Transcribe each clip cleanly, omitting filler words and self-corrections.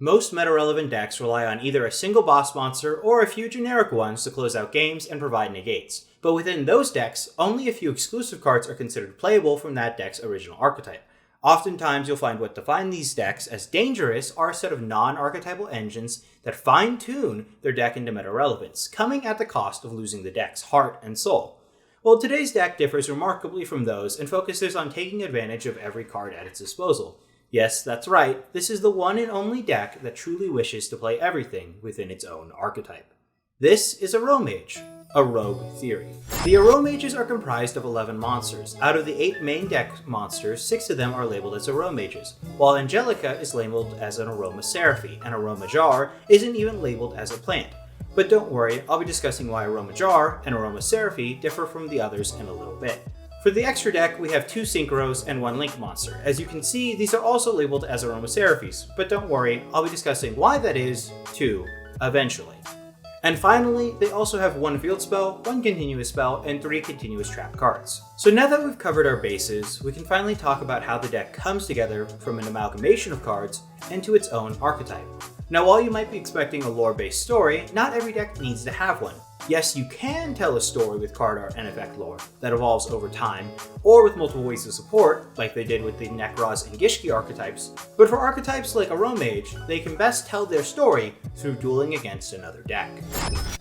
Most meta-relevant decks rely on either a single boss monster or a few generic ones to close out games and provide negates. But within those decks, only a few exclusive cards are considered playable from that deck's original archetype. Oftentimes you'll find what define these decks as dangerous are a set of non-archetypal engines that fine-tune their deck into meta-relevance, coming at the cost of losing the deck's heart and soul. Well, today's deck differs remarkably from those and focuses on taking advantage of every card at its disposal. Yes, that's right, this is the one and only deck that truly wishes to play everything within its own archetype. This is Aromage, a rogue theory. The Aromages are comprised of 11 monsters. Out of the 8 main deck monsters, 6 of them are labeled as Aromages, while Angelica is labeled as an AROMASERAPHY, and AROMAGE isn't even labeled as a plant. But don't worry, I'll be discussing why AROMAGE and AROMASERAPHY differ from the others in a little bit. For the extra deck, we have 2 Synchros and 1 Link monster. As you can see, these are also labeled as AROMASERAPHYs, but don't worry, I'll be discussing why that is, too, eventually. And finally, they also have 1 field spell, 1 continuous spell, and 3 continuous trap cards. So now that we've covered our bases, we can finally talk about how the deck comes together from an amalgamation of cards into its own archetype. Now while you might be expecting a lore-based story, not every deck needs to have one. Yes, you can tell a story with card art and effect lore that evolves over time, or with multiple ways of support, like they did with the Nekroz and Gishki archetypes, but for archetypes like Aromage, they can best tell their story through dueling against another deck.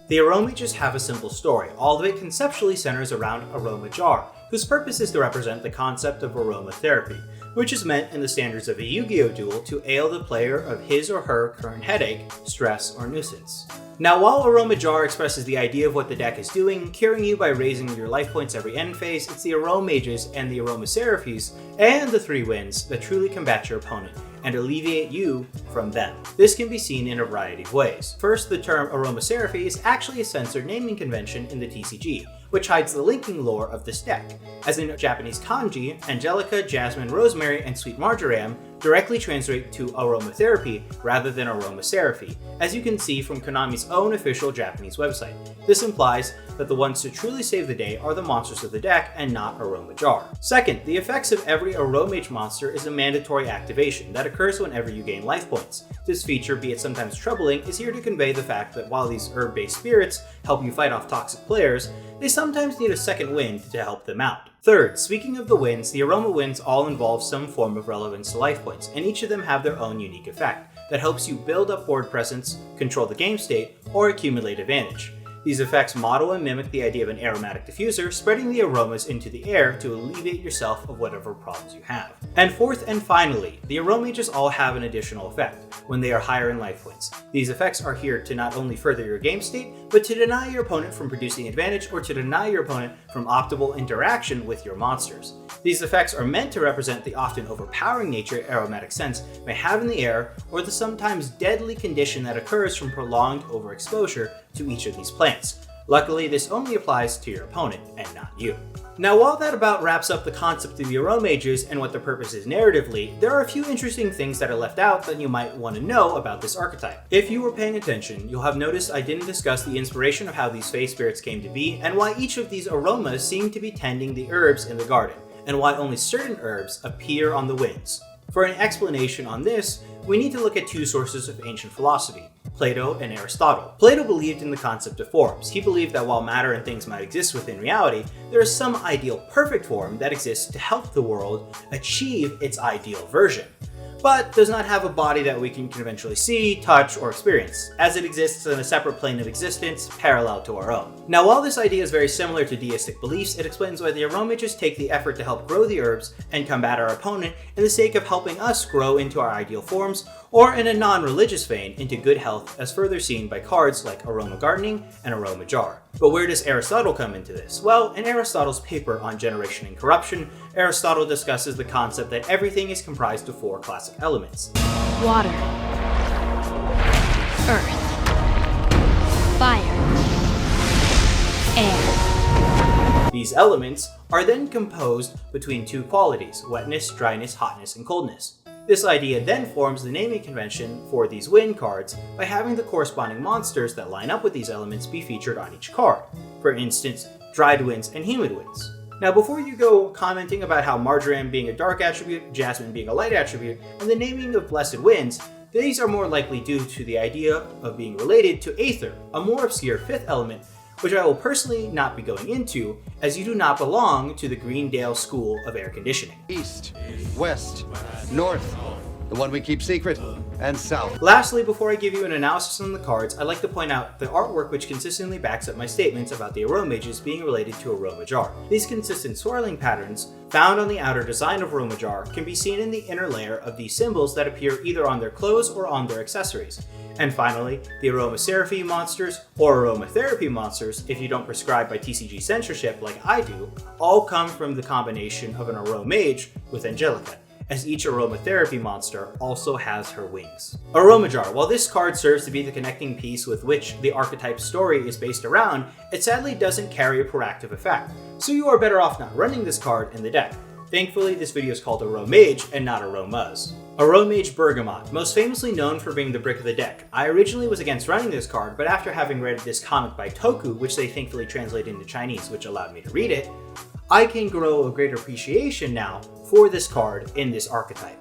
The Aromages have a simple story, all of it conceptually centers around AROMAGE, whose purpose is to represent the concept of aromatherapy, which is meant in the standards of a Yu-Gi-Oh duel to ail the player of his or her current headache, stress, or nuisance. Now while AROMAGE expresses the idea of what the deck is doing, curing you by raising your life points every end phase, it's the Aromages and the AROMASERAPHYs and the 3 winds that truly combat your opponent and alleviate you from them. This can be seen in a variety of ways. First, the term AROMASERAPHY is actually a censored naming convention in the TCG, which hides the linking lore of this deck. As in Japanese kanji, Angelica, Jasmine, Rosemary, and Sweet Marjoram directly translate to aromatherapy rather than aromaseraphy, as you can see from Konami's own official Japanese website. This implies that the ones to truly save the day are the monsters of the deck and not AROMAGE. Second, the effects of every Aromage monster is a mandatory activation that occurs whenever you gain life points. This feature, be it sometimes troubling, is here to convey the fact that while these herb-based spirits help you fight off toxic players, they sometimes need a second wind to help them out. Third, speaking of the winds, the Aroma winds all involve some form of relevance to life points, and each of them have their own unique effect that helps you build up board presence, control the game state, or accumulate advantage. These effects model and mimic the idea of an aromatic diffuser, spreading the aromas into the air to alleviate yourself of whatever problems you have. And fourth and finally, the Aromages all have an additional effect when they are higher in life points. These effects are here to not only further your game state, but to deny your opponent from producing advantage or to deny your opponent from optimal interaction with your monsters. These effects are meant to represent the often overpowering nature aromatic scents may have in the air, or the sometimes deadly condition that occurs from prolonged overexposure to each of these plants. Luckily, this only applies to your opponent and not you. Now while that about wraps up the concept of the Aromages and what their purpose is narratively, there are a few interesting things that are left out that you might want to know about this archetype. If you were paying attention, you'll have noticed I didn't discuss the inspiration of how these phase spirits came to be and why each of these aromas seem to be tending the herbs in the garden, and why only certain herbs appear on the winds. For an explanation on this, we need to look at 2 sources of ancient philosophy, Plato and Aristotle. Plato believed in the concept of forms. He believed that while matter and things might exist within reality, there is some ideal perfect form that exists to help the world achieve its ideal version, but does not have a body that we can conventionally see, touch, or experience, as it exists in a separate plane of existence parallel to our own. Now while this idea is very similar to deistic beliefs, it explains why the Aromages take the effort to help grow the herbs and combat our opponent in the sake of helping us grow into our ideal forms, or in a non-religious vein, into good health, as further seen by cards like Aroma Gardening and AROMAGE. But where does Aristotle come into this? Well, in Aristotle's paper on generation and corruption, Aristotle discusses the concept that everything is comprised of 4 classic elements: water, earth, fire, air. These elements are then composed between 2 qualities: wetness, dryness, hotness, and coldness. This idea then forms the naming convention for these wind cards by having the corresponding monsters that line up with these elements be featured on each card. For instance, dried winds and humid winds. Now before you go commenting about how Marjoram being a dark attribute, Jasmine being a light attribute, and the naming of blessed winds, These are more likely due to the idea of being related to Aether, a more obscure fifth element, which I will personally not be going into, as you do not belong to the Greendale School of Air Conditioning. East, west, north, the one we keep secret, and south. Lastly, before I give you an analysis on the cards, I'd like to point out the artwork which consistently backs up my statements about the Aromages being related to AROMAGE. These consistent swirling patterns found on the outer design of AROMAGE can be seen in the inner layer of these symbols that appear either on their clothes or on their accessories. And finally, the AROMASERAPHY monsters, or aromatherapy monsters, if you don't prescribe by TCG censorship like I do, all come from the combination of an AROMAGE with ANGELICA, as each aromatherapy monster also has her wings. AROMAGE, while this card serves to be the connecting piece with which the archetype story is based around, it sadly doesn't carry a proactive effect, so you are better off not running this card in the deck. Thankfully, this video is called AROMAGE and not AROMAS. AROMAGE BERGAMOT, most famously known for being the brick of the deck. I originally was against running this card, but after having read this comic by Toku, which they thankfully translated into Chinese, which allowed me to read it, I can grow a greater appreciation now for this card in this archetype.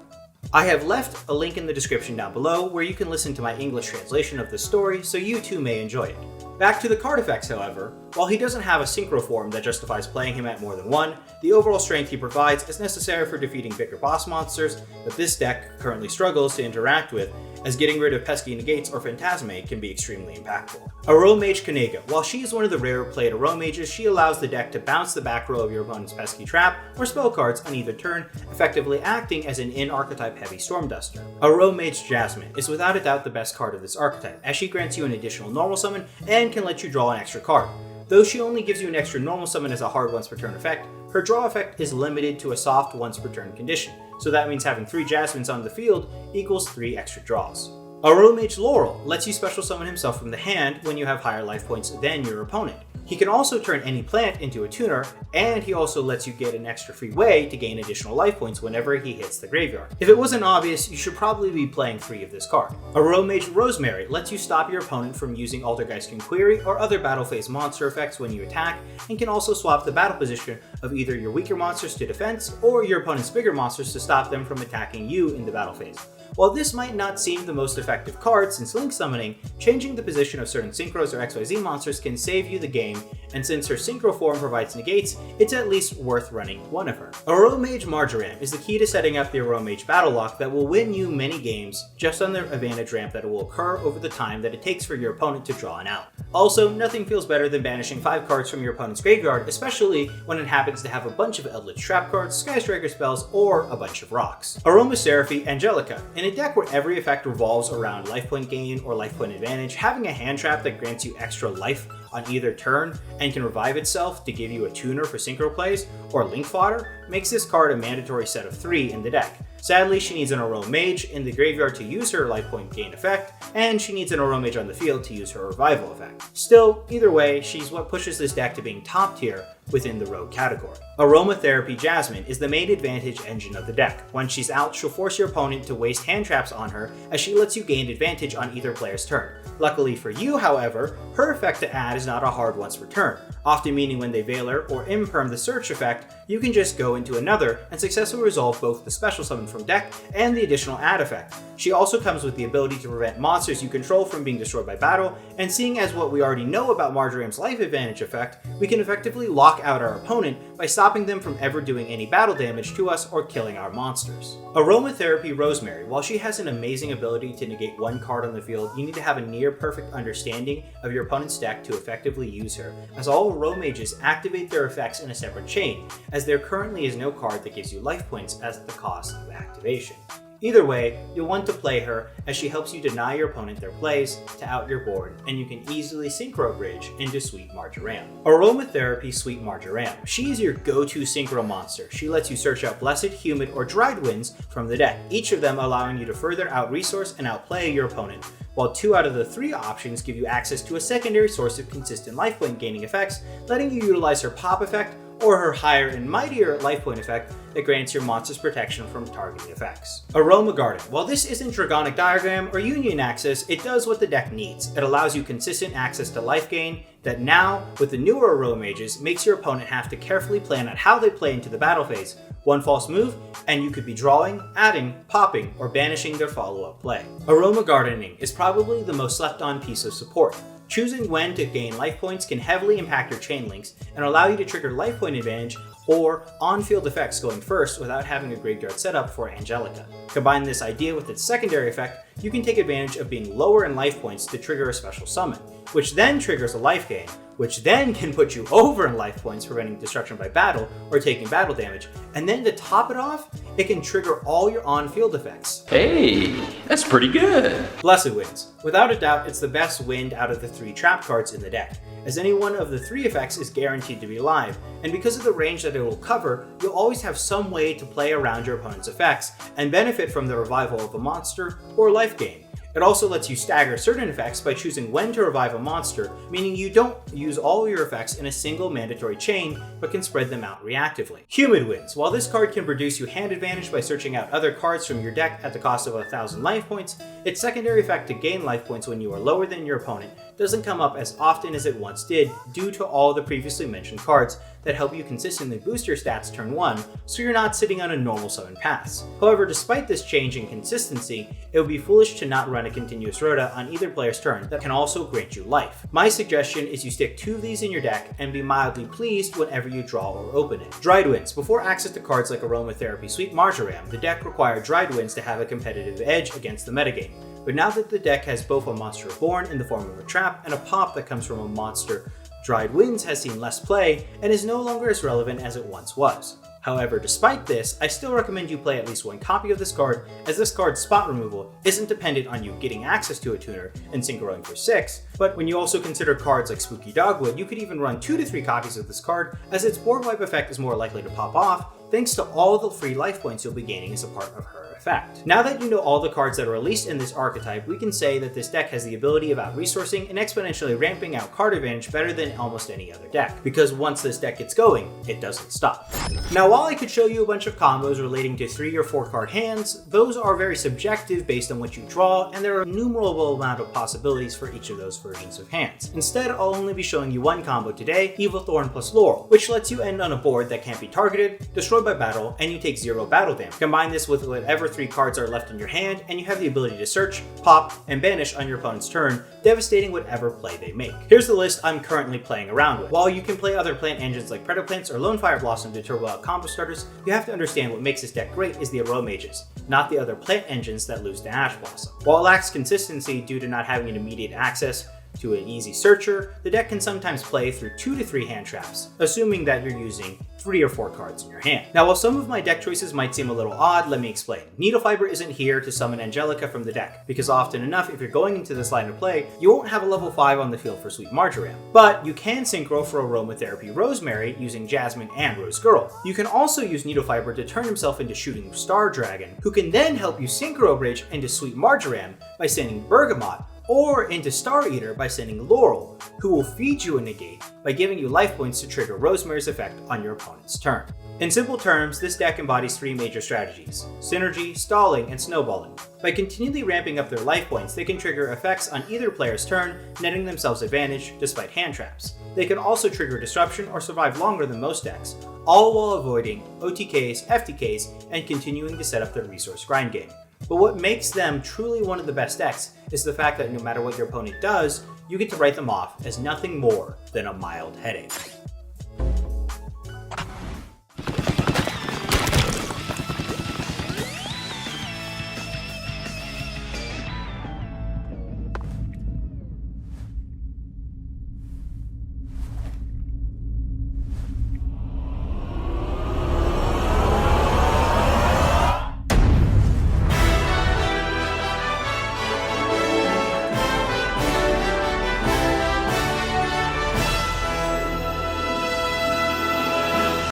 I have left a link in the description down below where you can listen to my English translation of the story so you too may enjoy it. Back to the card effects, however, while he doesn't have a synchro form that justifies playing him at more than one, the overall strength he provides is necessary for defeating bigger boss monsters that this deck currently struggles to interact with, as getting rid of pesky negates or phantasme can be extremely impactful. Aromage CANANGA. While she is one of the rare played Aromages, she allows the deck to bounce the back row of your opponent's pesky trap or spell cards on either turn, effectively acting as an in-archetype heavy storm duster. Aromage JASMINE is without a doubt the best card of this archetype, as she grants you an additional normal summon and can let you draw an extra card. Though she only gives you an extra normal summon as a hard once per turn effect, her draw effect is limited to a soft once per turn condition, so that means having 3 Jasmines on the field equals 3 extra draws. Aromage LAUREL lets you special summon himself from the hand when you have higher life points than your opponent. He can also turn any plant into a tuner, and he also lets you get an extra free way to gain additional life points whenever he hits the graveyard. If it wasn't obvious, you should probably be playing 3 of this card. AROMAGE ROSEMARY lets you stop your opponent from using Altergeist Query or other battle phase monster effects when you attack, and can also swap the battle position of either your weaker monsters to defense or your opponent's bigger monsters to stop them from attacking you in the battle phase. While this might not seem the most effective card since link summoning, changing the position of certain synchros or XYZ monsters can save you the game, and since her synchro form provides negates, it's at least worth running one of her. AROMAGE MARJORAM is the key to setting up the AROMAGE battle lock that will win you many games just on the advantage ramp that will occur over the time that it takes for your opponent to draw an out. Also, nothing feels better than banishing 5 cards from your opponent's graveyard, especially when it happens to have a bunch of Eldritch Trap cards, Sky Striker spells, or a bunch of rocks. AROMASERAPHY ANGELICA. In a deck where every effect revolves around life point gain or life point advantage, having a hand trap that grants you extra life on either turn and can revive itself to give you a tuner for synchro plays or link fodder makes this card a mandatory set of 3 in the deck. Sadly, she needs an Aromage in the graveyard to use her life point gain effect, and she needs an Aromage on the field to use her revival effect. Still, either way, she's what pushes this deck to being top tier within the rogue category. Aromatherapy Jasmine is the main advantage engine of the deck. When she's out, she'll force your opponent to waste hand traps on her, as she lets you gain advantage on either player's turn. Luckily for you, however, her effect to add is not a hard once per turn, often meaning when they Veiler or imperm the search effect, you can just go into another and successfully resolve both the special summon from deck and the additional add effect. She also comes with the ability to prevent monsters you control from being destroyed by battle, and seeing as what we already know about Marjoram's life advantage effect, we can effectively lock out our opponent by stopping them from ever doing any battle damage to us or killing our monsters. Aromatherapy Rosemary. While she has an amazing ability to negate 1 card on the field, you need to have a near perfect understanding of your opponent's deck to effectively use her, as all Aromages activate their effects in a separate chain, as there currently is no card that gives you life points as the cost of activation. Either way, you'll want to play her, as she helps you deny your opponent their plays to out your board, and you can easily synchro bridge into Sweet Marjoram. Aromatherapy Sweet Marjoram. She is your go-to synchro monster. She lets you search out Blessed, Humid, or Dried Winds from the deck, each of them allowing you to further out-resource and outplay your opponent, while 2 out of the 3 options give you access to a secondary source of consistent life point gaining effects, letting you utilize her pop effect or her higher and mightier life point effect that grants your monsters protection from targeting effects. Aroma Garden. While this isn't Dragonic Diagram or Union access, it does what the deck needs. It allows you consistent access to life gain that now, with the newer Aromages, makes your opponent have to carefully plan out how they play into the battle phase, One false move, and you could be drawing, adding, popping, or banishing their follow-up play. Aroma Gardening is probably the most slept-on piece of support. Choosing when to gain life points can heavily impact your chain links and allow you to trigger life point advantage or on-field effects going first without having a graveyard setup for Angelica. Combine this idea with its secondary effect, you can take advantage of being lower in life points to trigger a special summon, which then triggers a life gain, which then can put you over in life points, preventing destruction by battle or taking battle damage, and then to top it off, it can trigger all your on-field effects. Hey, that's pretty good. Blessed Winds. Without a doubt, it's the best wind out of the 3 trap cards in the deck, as any one of the 3 effects is guaranteed to be live, and because of the range that it will cover, you'll always have some way to play around your opponent's effects and benefit from the revival of a monster or life gain. It also lets you stagger certain effects by choosing when to revive a monster, meaning you don't use all your effects in a single mandatory chain, but can spread them out reactively. Humid Winds. While this card can produce you hand advantage by searching out other cards from your deck at the cost of 1,000 life points, its secondary effect to gain life points when you are lower than your opponent doesn't come up as often as it once did due to all the previously mentioned cards that help you consistently boost your stats turn 1, so you're not sitting on a normal summon pass. However, despite this change in consistency, it would be foolish to not run a continuous rota on either player's turn that can also grant you life. My suggestion is you stick 2 of these in your deck and be mildly pleased whenever you draw or open it. Dried Winds. Before access to cards like Aromatherapy Sweet Marjoram, the deck required Dried Winds to have a competitive edge against the metagame. But now that the deck has both a monster reborn in the form of a trap and a pop that comes from a monster, Dried Winds has seen less play and is no longer as relevant as it once was. However, despite this, I still recommend you play at least 1 copy of this card, as this card's spot removal isn't dependent on you getting access to a tuner and synchroing for 6, but when you also consider cards like Spooky Dogwood, you could even run 2 to 3 copies of this card, as its board wipe effect is more likely to pop off, thanks to all the free life points you'll be gaining as a part of her effect. Now that you know all the cards that are released in this archetype, we can say that this deck has the ability of out-resourcing and exponentially ramping out card advantage better than almost any other deck, because once this deck gets going, it doesn't stop. Now, while I could show you a bunch of combos relating to 3 or 4 card hands, those are very subjective based on what you draw, and there are an innumerable amount of possibilities for each of those versions of hands. Instead, I'll only be showing you 1 combo today, Evil Thorn plus Laurel, which lets you end on a board that can't be targeted, destroyed by battle, and you take 0 battle damage. Combine this with whatever 3 cards are left in your hand, and you have the ability to search, pop, and banish on your opponent's turn, devastating whatever play they make. Here's the list I'm currently playing around with. While you can play other plant engines like Predaplants or Lone Fire Blossom to turbo out combo starters, you have to understand what makes this deck great is the Aromages, not the other plant engines that lose to Ash Blossom. While it lacks consistency due to not having an immediate access to an easy searcher, the deck can sometimes play through 2 to 3 hand traps, assuming that you're using 3 or 4 cards in your hand. Now, while some of my deck choices might seem a little odd, let me explain. Needle Fiber isn't here to summon Angelica from the deck, because often enough, if you're going into this line of play, you won't have a level 5 on the field for Sweet Marjoram. But you can synchro for Aromatherapy Rosemary using Jasmine and Rose Girl. You can also use Needle Fiber to turn himself into Shooting Star Dragon, who can then help you synchro bridge into Sweet Marjoram by sending Bergamot, or into Star Eater by sending Laurel, who will feed you a negate by giving you life points to trigger Rosemary's effect on your opponent's turn. In simple terms, this deck embodies 3 major strategies: synergy, stalling, and snowballing. By continually ramping up their life points, they can trigger effects on either player's turn, netting themselves advantage despite hand traps. They can also trigger disruption or survive longer than most decks, all while avoiding OTKs, FTKs, and continuing to set up their resource grind game. But what makes them truly one of the best decks is the fact that no matter what your opponent does, you get to write them off as nothing more than a mild headache.